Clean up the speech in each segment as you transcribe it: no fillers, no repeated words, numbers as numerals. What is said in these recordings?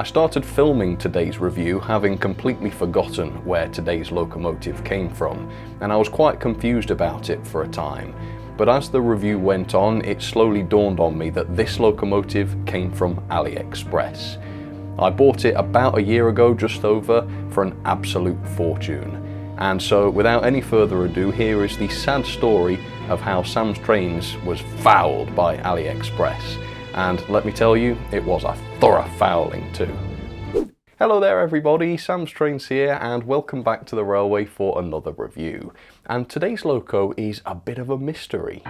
I started filming today's review having completely forgotten where today's locomotive came from, and I was quite confused about it for a time. But as the review went on, it slowly dawned on me that this locomotive came from Aliexpress. I bought it about a year ago, just over, for an absolute fortune. And so without any further ado, here is the sad story of how Sam's Trains was fouled by Aliexpress. And let me tell you, it was a thorough fouling too. Hello there everybody, Sam's Trains here, and welcome back to the railway for another review. And today's loco is a bit of a mystery.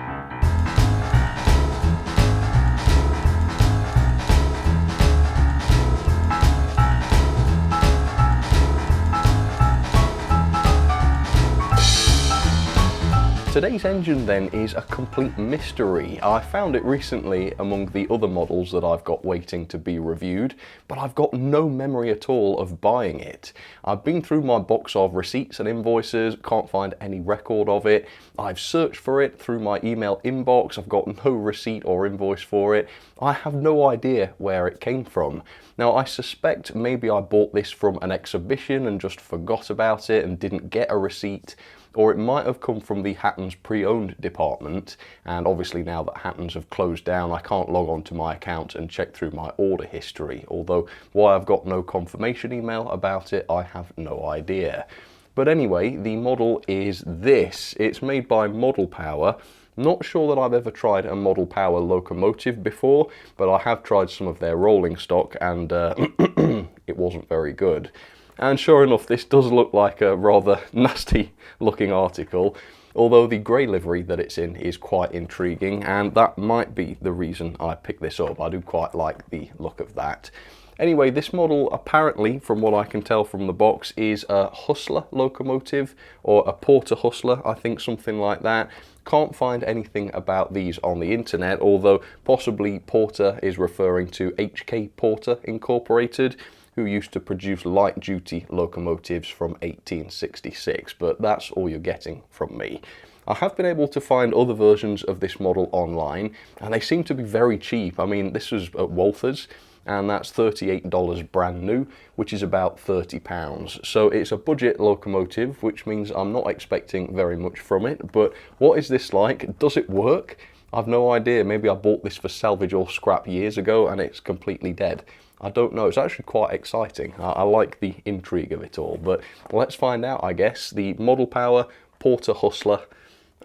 Today's engine then is a complete mystery. I found it recently among the other models that I've got waiting to be reviewed, but I've got no memory at all of buying it. I've been through my box of receipts and invoices, can't find any record of it. I've searched for it through my email inbox, I've got no receipt or invoice for it. I have no idea where it came from. Now I suspect maybe I bought this from an exhibition and just forgot about it and didn't get a receipt. Or it might have come from the Hatton's pre-owned department, and obviously now that Hatton's have closed down, I can't log on to my account and check through my order history, although why I've got no confirmation email about it, I have no idea. But anyway, the model is this. It's made by Model Power. Not sure that I've ever tried a Model Power locomotive before, but I have tried some of their rolling stock, and it wasn't very good. And sure enough, this does look like a rather nasty looking article, although the grey livery that it's in is quite intriguing, and that might be the reason I picked this up. I do quite like the look of that. Anyway, this model apparently, from what I can tell from the box, is a Hustler locomotive, or a Porter Hustler, I think, something like that. Can't find anything about these on the internet, although possibly Porter is referring to HK Porter Incorporated, who used to produce light-duty locomotives from 1866, but that's all you're getting from me. I have been able to find other versions of this model online, and they seem to be very cheap. I mean, this was at Walther's, and that's $38 brand new, which is about £30. So it's a budget locomotive, which means I'm not expecting very much from it. But what is this like? Does it work? I've no idea. Maybe I bought this for salvage or scrap years ago and it's completely dead. I don't know. It's actually quite exciting. I like the intrigue of it all, but let's find out, I guess. The Model Power Porter Hustler,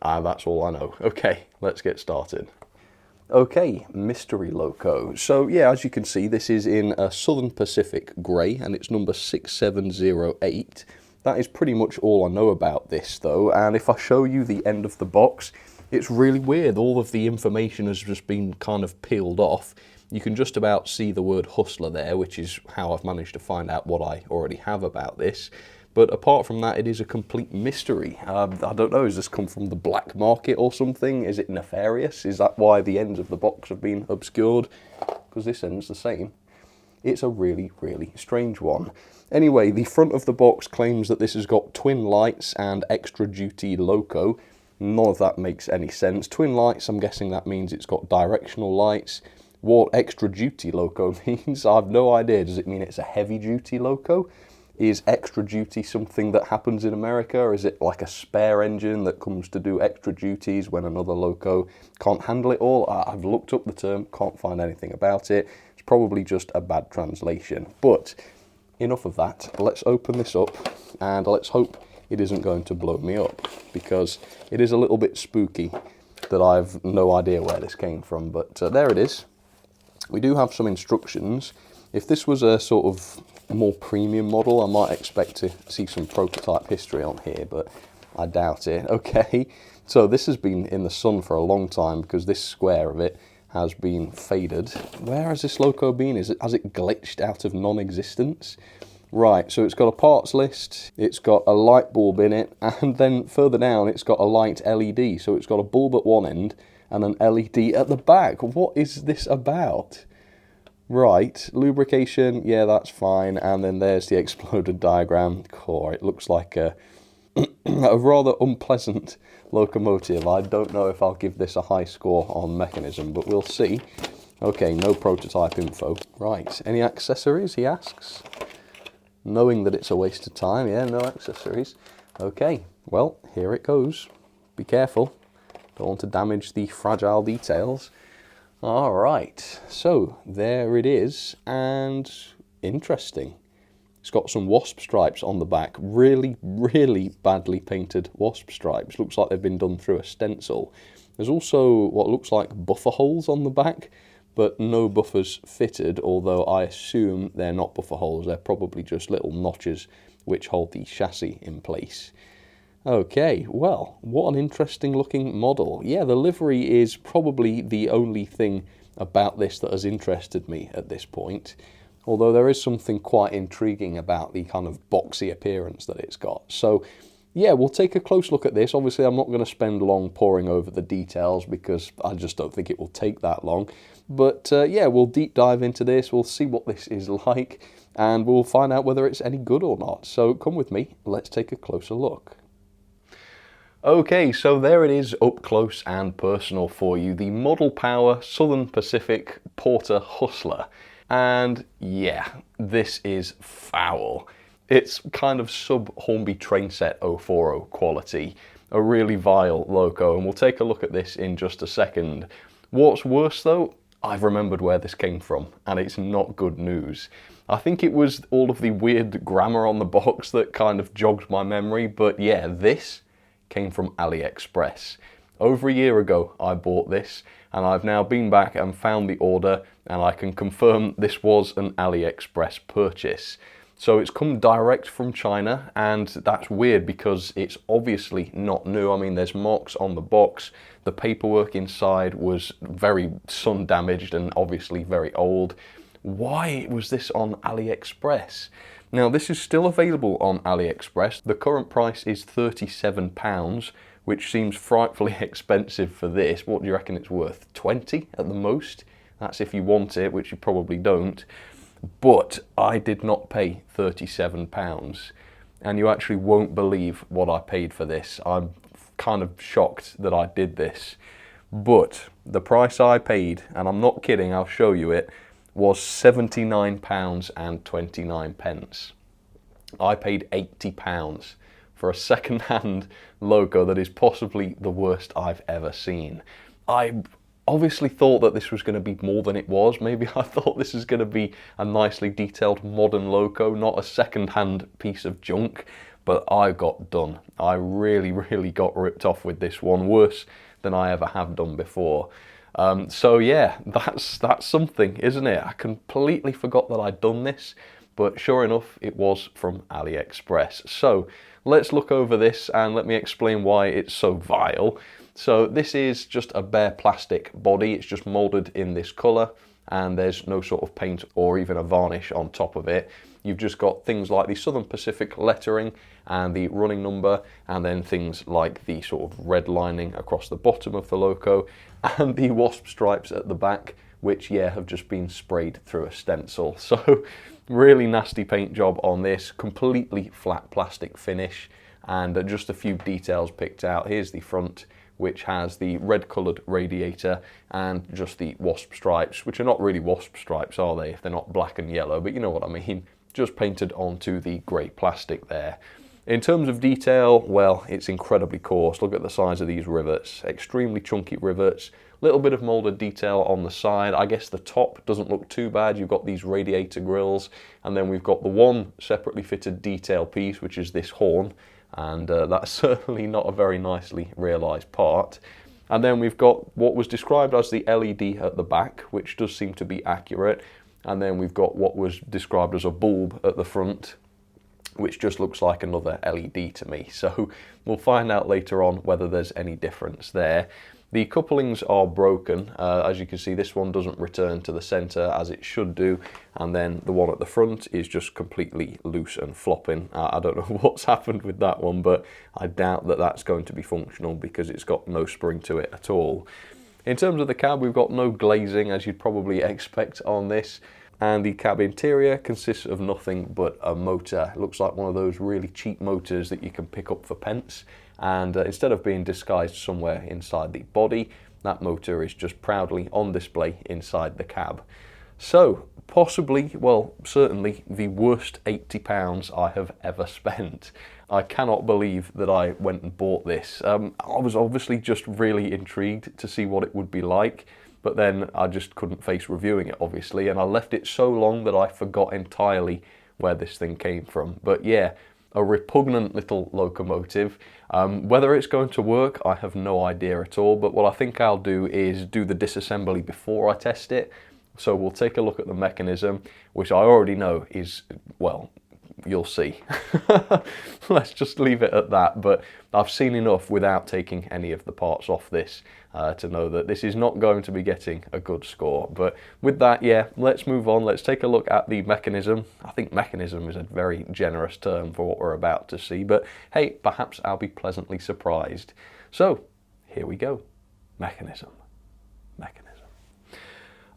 that's all I know. Okay, let's get started. Okay, mystery loco. So yeah, as you can see, this is in a Southern Pacific grey, and it's number 6708. That is pretty much all I know about this though, and if I show you the end of the box, it's really weird. All of the information has just been kind of peeled off. You can just about see the word Hustler there, which is how I've managed to find out what I already have about this. But apart from that, it is a complete mystery. I don't know, has this come from the black market or something? Is it nefarious? Is that why the ends of the box have been obscured? Because this end's the same. It's a really, really strange one. Anyway, the front of the box claims that this has got twin lights and extra duty loco. None of that makes any sense. Twin lights, I'm guessing that means it's got directional lights. What extra duty loco means, I've no idea. Does it mean it's a heavy duty loco? Is extra duty something that happens in America, or is it like a spare engine that comes to do extra duties when another loco can't handle it all? I've looked up the term, can't find anything about it. It's probably just a bad translation. But enough of that. Let's open this up and let's hope it isn't going to blow me up, because it is a little bit spooky that I've no idea where this came from. But there it is. We do have some instructions. If this was a sort of more premium model, I might expect to see some prototype history on here, but I doubt it. Okay, so this has been in the sun for a long time because this square of it has been faded. Where has this loco been? Has it glitched out of non-existence? Right, so it's got a parts list, it's got a light bulb in it, and then further down it's got a light LED. So it's got a bulb at one end and an LED at the back. What is this about? Right, lubrication, yeah, that's fine. And then there's the exploded diagram. Core, it looks like a rather unpleasant locomotive. I don't know if I'll give this a high score on mechanism, but we'll see. Okay, no prototype info. Right, any accessories, he asks? Knowing that it's a waste of time, yeah, no accessories. Okay, well, here it goes. Be careful, don't want to damage the fragile details. All right, so there it is, and interesting. It's got some wasp stripes on the back, really, really badly painted wasp stripes. Looks like they've been done through a stencil. There's also what looks like buffer holes on the back, but no buffers fitted, although I assume they're not buffer holes, they're probably just little notches which hold the chassis in place. Okay, well, what an interesting looking model. Yeah, the livery is probably the only thing about this that has interested me at this point, although there is something quite intriguing about the kind of boxy appearance that it's got. So yeah, we'll take a close look at this. Obviously, I'm not going to spend long poring over the details because I just don't think it will take that long. But yeah, we'll deep dive into this, we'll see what this is like, and we'll find out whether it's any good or not. So come with me, let's take a closer look. Okay, so there it is up close and personal for you, the Model Power Southern Pacific Porter Hustler. And yeah, this is foul. It's kind of sub-Hornby train set 040 quality, a really vile Loco, and we'll take a look at this in just a second. What's worse though, I've remembered where this came from, and it's not good news. I think it was all of the weird grammar on the box that kind of jogged my memory, but yeah, this came from Aliexpress. Over a year ago I bought this, and I've now been back and found the order, and I can confirm this was an Aliexpress purchase. So it's come direct from China, and that's weird because it's obviously not new. I mean, there's marks on the box, the paperwork inside was very sun damaged and obviously very old. Why was this on Aliexpress? Now, this is still available on Aliexpress. The current price is £37, which seems frightfully expensive for this. What do you reckon it's worth? 20 at the most? That's if you want it, which you probably don't. But I did not pay £37, and you actually won't believe what I paid for this. I'm kind of shocked that I did this. But the price I paid, and I'm not kidding, I'll show you it, was £79.29. I paid £80 for a second-hand Loco that is possibly the worst I've ever seen. I obviously thought that this was going to be more than it was. Maybe I thought this was going to be a nicely detailed modern Loco, not a second-hand piece of junk, but I got done. I really, really got ripped off with this one, worse than I ever have done before. So yeah, that's something, isn't it? I completely forgot that I'd done this, but sure enough, it was from Aliexpress. So let's look over this and let me explain why it's so vile. So this is just a bare plastic body. It's just molded in this color, and there's no sort of paint or even a varnish on top of it. You've just got things like the Southern Pacific lettering and the running number, and then things like the sort of red lining across the bottom of the Loco and the wasp stripes at the back, which yeah, have just been sprayed through a stencil. So really nasty paint job on this, completely flat plastic finish, and just a few details picked out. Here's the front, which has the red coloured radiator and just the wasp stripes, which are not really wasp stripes, are they, if they're not black and yellow, but you know what I mean, just painted onto the grey plastic there. In terms of detail, well, it's incredibly coarse. Look at the size of these rivets, extremely chunky rivets, little bit of moulded detail on the side. I guess the top doesn't look too bad. You've got these radiator grills, and then we've got the one separately fitted detail piece, which is this horn, and that's certainly not a very nicely realised part. And then we've got what was described as the LED at the back, which does seem to be accurate, and then we've got what was described as a bulb at the front, which just looks like another LED to me. So we'll find out later on whether there's any difference there. The couplings are broken. As you can see, this one doesn't return to the center as it should do, and then the one at the front is just completely loose and flopping. I don't know what's happened with that one, but I doubt that that's going to be functional because it's got no spring to it at all. In terms of the cab, we've got no glazing, as you'd probably expect on this, and the cab interior consists of nothing but a motor. It looks like one of those really cheap motors that you can pick up for pence, and instead of being disguised somewhere inside the body, that motor is just proudly on display inside the cab. So, possibly, well, certainly the worst £80 I have ever spent. I cannot believe that I went and bought this. I was obviously just really intrigued to see what it would be like, but then I just couldn't face reviewing it, obviously, and I left it so long that I forgot entirely where this thing came from. But yeah, a repugnant little locomotive. Whether it's going to work, I have no idea at all, but what I think I'll do is do the disassembly before I test it. So we'll take a look at the mechanism, which I already know is, well, you'll see. Let's just leave it at that, but I've seen enough without taking any of the parts off this to know that this is not going to be getting a good score. But with that, yeah, let's move on. Let's take a look at the mechanism. I think mechanism is a very generous term for what we're about to see, but hey, perhaps I'll be pleasantly surprised. So here we go. Mechanism.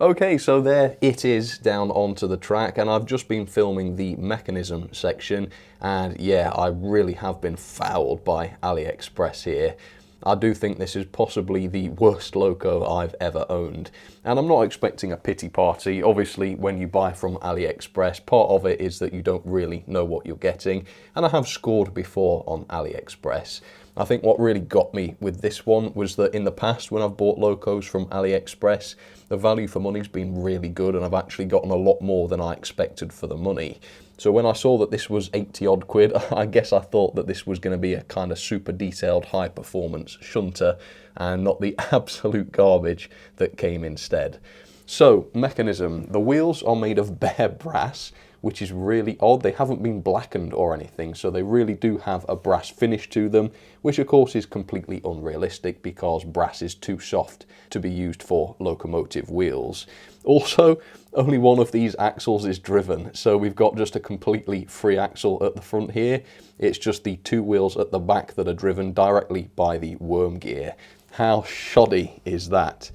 Okay, so there it is down onto the track, and I've just been filming the mechanism section, and yeah, I really have been fouled by Aliexpress here. I do think this is possibly the worst Loco I've ever owned, and I'm not expecting a pity party. Obviously, when you buy from Aliexpress, part of it is that you don't really know what you're getting, and I have scored before on Aliexpress. I think what really got me with this one was that in the past, when I've bought Locos from Aliexpress, the value for money's been really good, and I've actually gotten a lot more than I expected for the money. So when I saw that this was 80 odd quid, I guess I thought that this was going to be a kind of super detailed high performance shunter and not the absolute garbage that came instead. So, mechanism. The wheels are made of bare brass, which is really odd. They haven't been blackened or anything, so they really do have a brass finish to them, which of course is completely unrealistic because brass is too soft to be used for locomotive wheels. Also, only one of these axles is driven, so we've got just a completely free axle at the front here. It's just the two wheels at the back that are driven directly by the worm gear. How shoddy is that?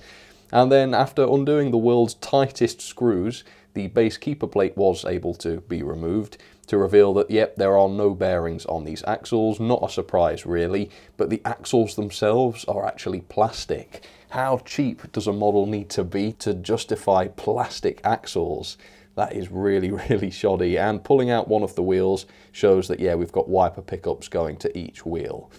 And then after undoing the world's tightest screws, the base keeper plate was able to be removed to reveal that, yep, there are no bearings on these axles. Not a surprise really, but the axles themselves are actually plastic. How cheap does a model need to be to justify plastic axles? That is really, really shoddy. And pulling out one of the wheels shows that, yeah, we've got wiper pickups going to each wheel.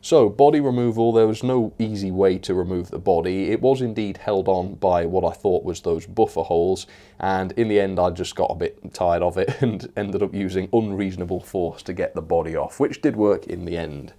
So, body removal, there was no easy way to remove the body. It was indeed held on by what I thought was those buffer holes, and in the end I just got a bit tired of it and ended up using unreasonable force to get the body off, which did work in the end.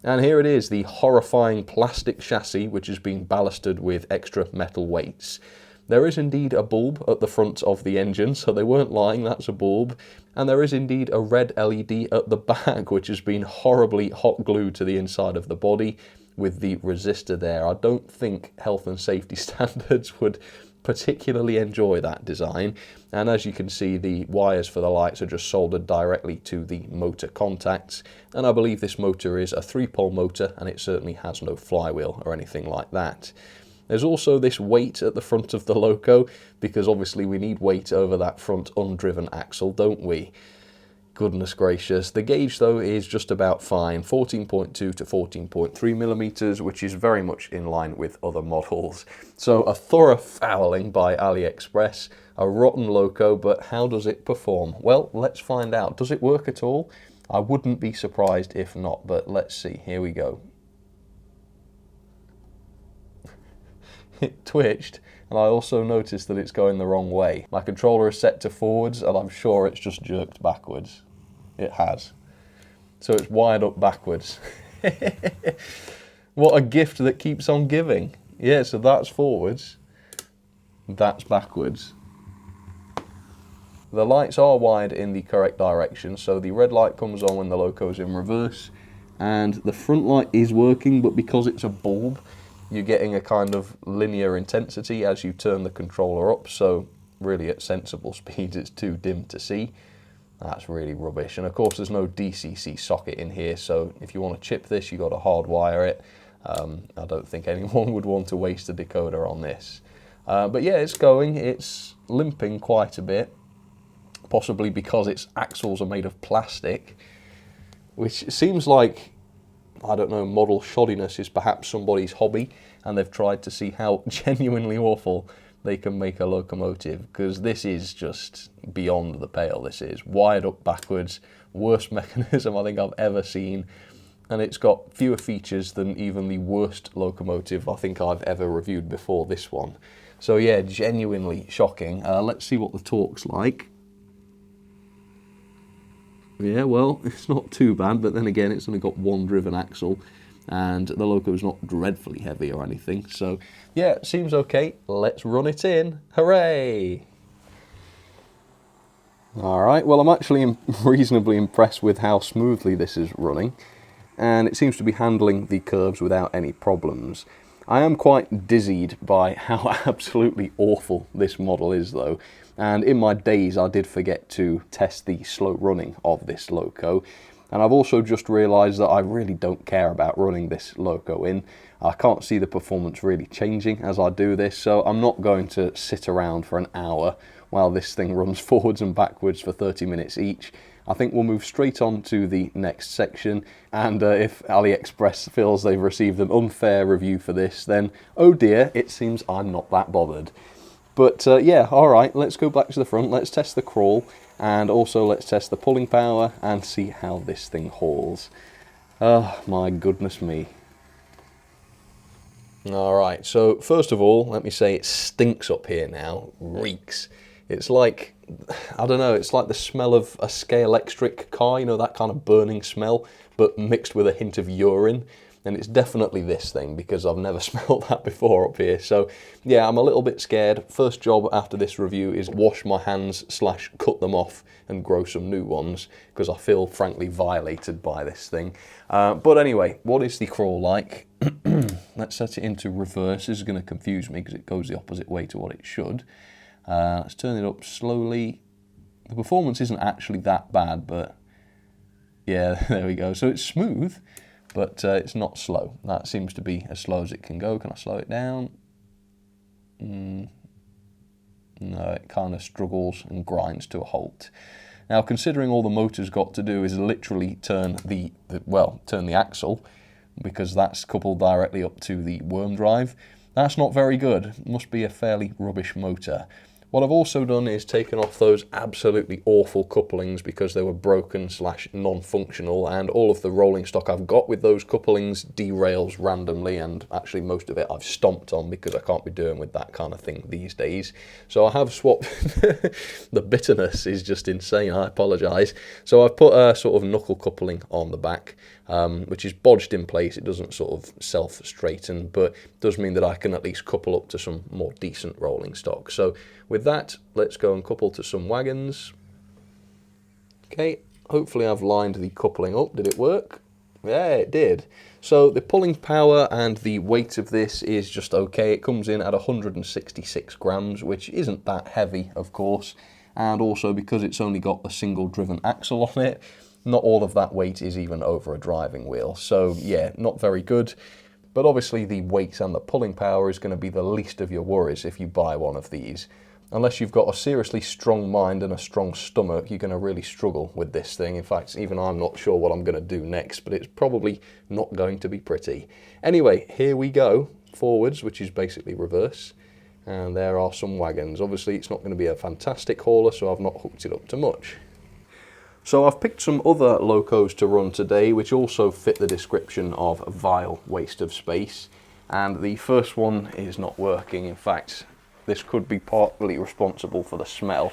And here it is, the horrifying plastic chassis which has been ballasted with extra metal weights. There is indeed a bulb at the front of the engine, so they weren't lying, that's a bulb. And there is indeed a red LED at the back, which has been horribly hot glued to the inside of the body with the resistor there. I don't think health and safety standards would particularly enjoy that design. And as you can see, the wires for the lights are just soldered directly to the motor contacts. And I believe this motor is a 3-pole motor, and it certainly has no flywheel or anything like that. There's also this weight at the front of the Loco, because obviously we need weight over that front undriven axle, don't we? Goodness gracious. The gauge though is just about fine, 14.2 to 14.3 millimeters, which is very much in line with other models. So a thorough fouling by Aliexpress, a rotten Loco, but how does it perform? Well, let's find out. Does it work at all? I wouldn't be surprised if not, but let's see. Here we go. It twitched, and I also noticed that it's going the wrong way. My controller is set to forwards, and I'm sure it's just jerked backwards. It has. So it's wired up backwards. What a gift that keeps on giving. Yeah, so that's forwards, that's backwards. The lights are wired in the correct direction, so the red light comes on when the Loco's in reverse, and the front light is working, but because it's a bulb, you're getting a kind of linear intensity as you turn the controller up, so really at sensible speeds it's too dim to see. That's really rubbish. And of course there's no DCC socket in here, so if you want to chip this, you've got to hardwire it. I don't think anyone would want to waste a decoder on this. But yeah, it's going. It's limping quite a bit, possibly because its axles are made of plastic, which seems like I don't know, model shoddiness is perhaps somebody's hobby, and they've tried to see how genuinely awful they can make a locomotive, because this is just beyond the pale. This is wired up backwards, worst mechanism I think I've ever seen, and it's got fewer features than even the worst locomotive I think I've ever reviewed before this one. So yeah, genuinely shocking. Let's see what the torque's like. Yeah, well, it's not too bad, but then again, it's only got one driven axle, and the Loco's not dreadfully heavy or anything. So yeah, it seems okay. Let's run it in. Hooray! Alright, well, I'm actually reasonably impressed with how smoothly this is running, and it seems to be handling the curves without any problems. I am quite dizzied by how absolutely awful this model is though, and in my days I did forget to test the slow running of this Loco, and I've also just realised that I really don't care about running this Loco in. I can't see the performance really changing as I do this, so I'm not going to sit around for an hour while this thing runs forwards and backwards for 30 minutes each. I think we'll move straight on to the next section, and if Aliexpress feels they've received an unfair review for this, then oh dear, it seems I'm not that bothered. But yeah, alright, let's go back to the front, let's test the crawl, and also let's test the pulling power and see how this thing hauls. Oh my goodness me. Alright, so first of all, let me say it stinks up here now, reeks. It's like, I don't know, it's like the smell of a Scalextric car, you know, that kind of burning smell, but mixed with a hint of urine. And it's definitely this thing, because I've never smelled that before up here. So yeah, I'm a little bit scared. First job after this review is wash my hands / cut them off and grow some new ones, because I feel frankly violated by this thing. But anyway, what is the crawl like? Let's set it into reverse. This is going to confuse me because it goes the opposite way to what it should. Let's turn it up slowly. The performance isn't actually that bad, but yeah, there we go. So it's smooth, but it's not slow. That seems to be as slow as it can go. Can I slow it down? No, it kind of struggles and grinds to a halt. Now, considering all the motor's got to do is literally turn the axle, because that's coupled directly up to the worm drive, that's not very good. It must be a fairly rubbish motor. What I've also done is taken off those absolutely awful couplings because they were broken / non-functional, and all of the rolling stock I've got with those couplings derails randomly, and actually most of it I've stomped on because I can't be doing with that kind of thing these days. So I have swapped, the bitterness is just insane, I apologise. So I've put a sort of knuckle coupling on the back, which is bodged in place. It doesn't sort of self-straighten, but does mean that I can at least couple up to some more decent rolling stock. So with that, let's go and couple to some wagons. Okay, hopefully I've lined the coupling up. Did it work? Yeah, it did. So the pulling power and the weight of this is just okay. It comes in at 166 grams, which isn't that heavy, of course. And also because it's only got a single driven axle on it, not all of that weight is even over a driving wheel. So yeah, not very good. But obviously the weight and the pulling power is going to be the least of your worries if you buy one of these. Unless you've got a seriously strong mind and a strong stomach, you're going to really struggle with this thing. In fact, even I'm not sure what I'm going to do next, but it's probably not going to be pretty. Anyway, here we go. Forwards, which is basically reverse. And there are some wagons. Obviously, it's not going to be a fantastic hauler, so I've not hooked it up to much. So I've picked some other Locos to run today, which also fit the description of a vile waste of space. And the first one is not working. In fact, this could be partly responsible for the smell,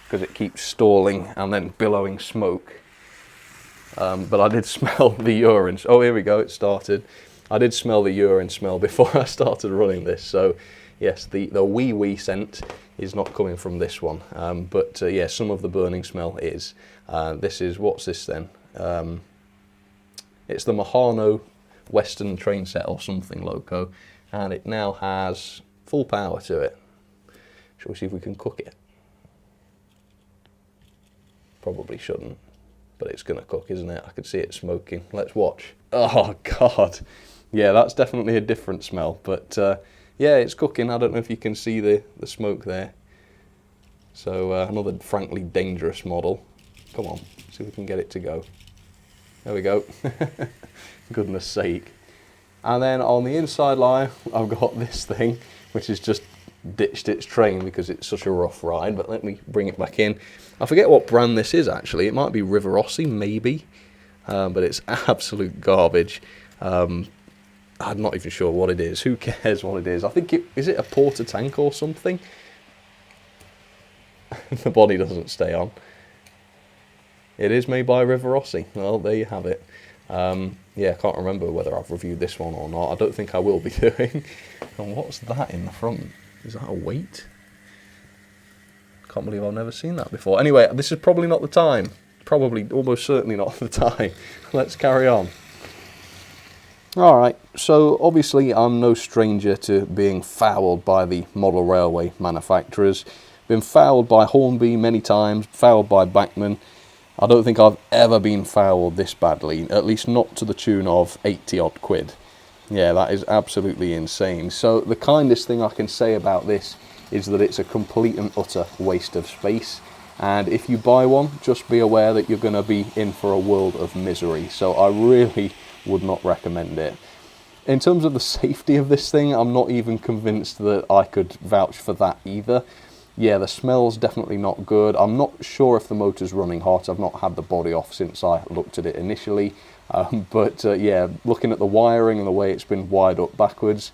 because it keeps stalling and then billowing smoke. But I did smell the urine. Oh, here we go, it started. I did smell the urine smell before I started running this. So yes, the wee scent is not coming from this one. But yeah, some of the burning smell is. This is, what's this then? It's the Mahano Western train set or something Loco, and it now has full power to it. Shall we see if we can cook it? Probably shouldn't, but it's going to cook, isn't it? I can see it smoking. Let's watch. Oh, God. Yeah, that's definitely a different smell, but yeah, it's cooking. I don't know if you can see the smoke there. So another frankly dangerous model. Come on, see if we can get it to go. There we go. goodness sake. And then on the inside line, I've got this thing, which has just ditched its train because it's such a rough ride, but let me bring it back in. I forget what brand this is actually, it might be Riverossi, maybe, but it's absolute garbage. I'm not even sure what it is, who cares what it is. I think is it a porter tank or something? The body doesn't stay on. It is made by Riverossi, well there you have it. Yeah, I can't remember whether I've reviewed this one or not. I don't think I will be doing. And what's that in the front? Is that a weight? Can't believe I've never seen that before. Anyway, this is probably not the time. Probably, almost certainly not the time. Let's carry on. Alright, so obviously I'm no stranger to being fouled by the model railway manufacturers. Been fouled by Hornby many times, fouled by Bachmann. I don't think I've ever been fouled this badly, at least not to the tune of 80 odd quid. Yeah, that is absolutely insane. So the kindest thing I can say about this is that it's a complete and utter waste of space. And if you buy one, just be aware that you're going to be in for a world of misery. So I really would not recommend it. In terms of the safety of this thing, I'm not even convinced that I could vouch for that either. Yeah, the smell's definitely not good. I'm not sure if the motor's running hot. I've not had the body off since I looked at it initially. Yeah, looking at the wiring and the way it's been wired up backwards,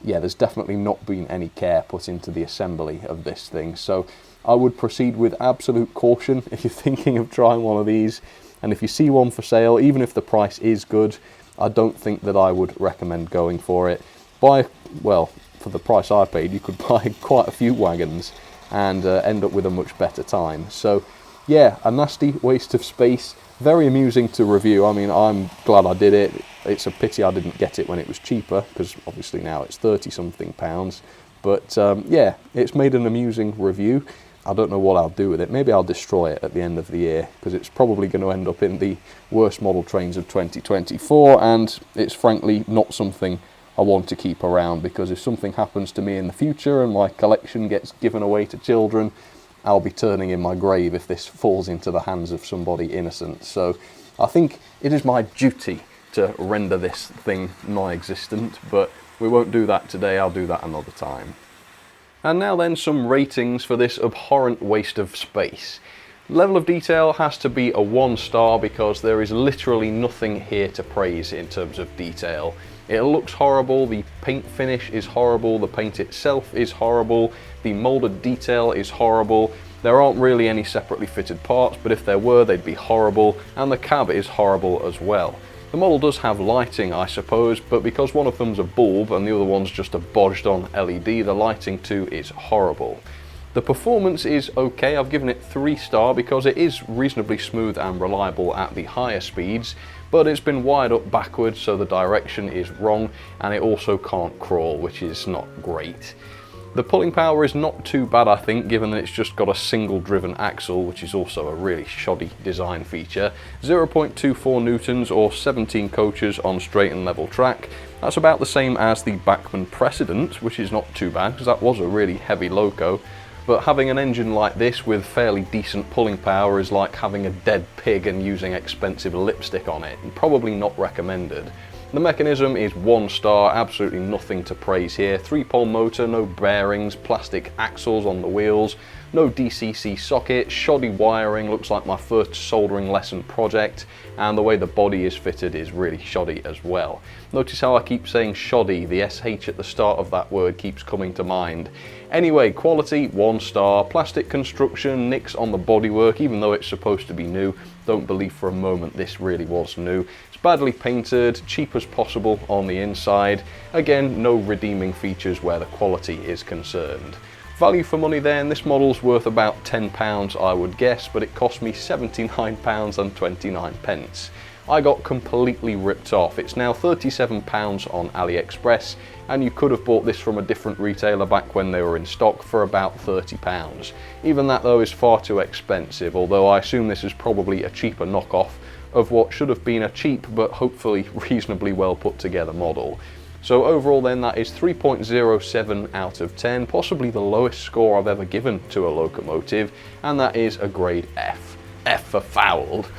yeah, there's definitely not been any care put into the assembly of this thing. So I would proceed with absolute caution if you're thinking of trying one of these. And if you see one for sale, even if the price is good, I don't think that I would recommend going for it. Well, for the price I paid, you could buy quite a few wagons and end up with a much better time. So yeah, a nasty waste of space. Very amusing to review. I mean, I'm glad I did it. It's a pity I didn't get it when it was cheaper, because obviously now it's 30 something pounds. But yeah, it's made an amusing review. I don't know what I'll do with it. Maybe I'll destroy it at the end of the year, because it's probably going to end up in the worst model trains of 2024, and it's frankly not something I want to keep around, because if something happens to me in the future and my collection gets given away to children, I'll be turning in my grave if this falls into the hands of somebody innocent. So I think it is my duty to render this thing non-existent, but we won't do that today. I'll do that another time. And now then, some ratings for this abhorrent waste of space. Level of detail has to be a 1 star, because there is literally nothing here to praise in terms of detail. It looks horrible, the paint finish is horrible, the paint itself is horrible, the moulded detail is horrible. There aren't really any separately fitted parts, but if there were, they'd be horrible, and the cab is horrible as well. The model does have lighting, I suppose, but because one of them's a bulb and the other one's just a bodged on LED, the lighting too is horrible. The performance is okay. I've given it 3 star because it is reasonably smooth and reliable at the higher speeds, but it's been wired up backwards, so the direction is wrong, and it also can't crawl, which is not great. The pulling power is not too bad, I think, given that it's just got a single driven axle, which is also a really shoddy design feature. 0.24 newtons or 17 coaches on straight and level track. That's about the same as the Bachmann precedent, which is not too bad because that was a really heavy Loco. But having an engine like this with fairly decent pulling power is like having a dead pig and using expensive lipstick on it, and probably not recommended. The mechanism is 1 star, absolutely nothing to praise here. 3-pole motor, no bearings, plastic axles on the wheels, no DCC socket, shoddy wiring, looks like my first soldering lesson project, and the way the body is fitted is really shoddy as well. Notice how I keep saying shoddy, the SH at the start of that word keeps coming to mind. Anyway, quality 1 star, plastic construction, nicks on the bodywork, even though it's supposed to be new. Don't believe for a moment this really was new. It's badly painted, cheap as possible on the inside. Again, no redeeming features where the quality is concerned. Value for money then, this model's worth about £10 I would guess, but it cost me £79.29. I got completely ripped off. It's now £37 on Aliexpress, and you could have bought this from a different retailer back when they were in stock for about £30. Even that though is far too expensive, although I assume this is probably a cheaper knockoff of what should have been a cheap but hopefully reasonably well put together model. So overall then, that is 3.07 out of 10, possibly the lowest score I've ever given to a locomotive, and that is a grade F. F for fouled.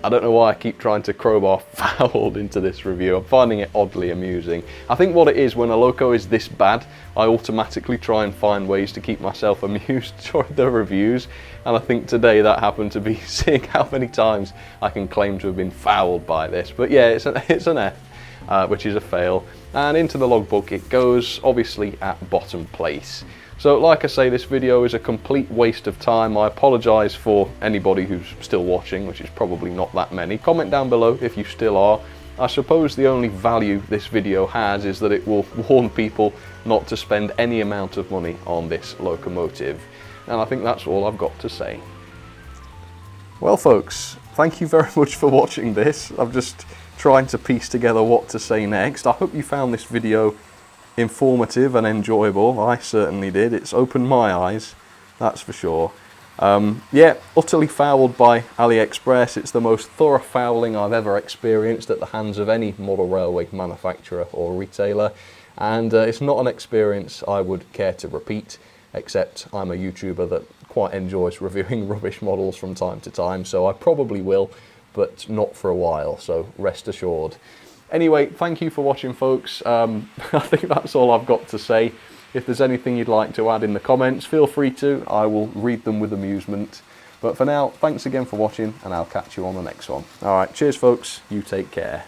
I don't know why I keep trying to crowbar fouled into this review. I'm finding it oddly amusing. I think what it is, when a Loco is this bad, I automatically try and find ways to keep myself amused during the reviews. And I think today that happened to be seeing how many times I can claim to have been fouled by this. But yeah, it's an F, which is a fail. And into the logbook it goes, obviously at bottom place. So like I say, this video is a complete waste of time. I apologise for anybody who's still watching, which is probably not that many. Comment down below if you still are. I suppose the only value this video has is that it will warn people not to spend any amount of money on this locomotive. And I think that's all I've got to say. Well folks, thank you very much for watching this. I'm just trying to piece together what to say next. I hope you found this video informative and enjoyable. I certainly did. It's opened my eyes, that's for sure. Yeah, utterly fouled by Aliexpress. It's the most thorough fouling I've ever experienced at the hands of any model railway manufacturer or retailer, and it's not an experience I would care to repeat, except I'm a YouTuber that quite enjoys reviewing rubbish models from time to time, so I probably will, but not for a while, so rest assured. Anyway, thank you for watching folks. I think that's all I've got to say. If there's anything you'd like to add in the comments, feel free to. I will read them with amusement. But for now, thanks again for watching, and I'll catch you on the next one. Alright, cheers folks, you take care.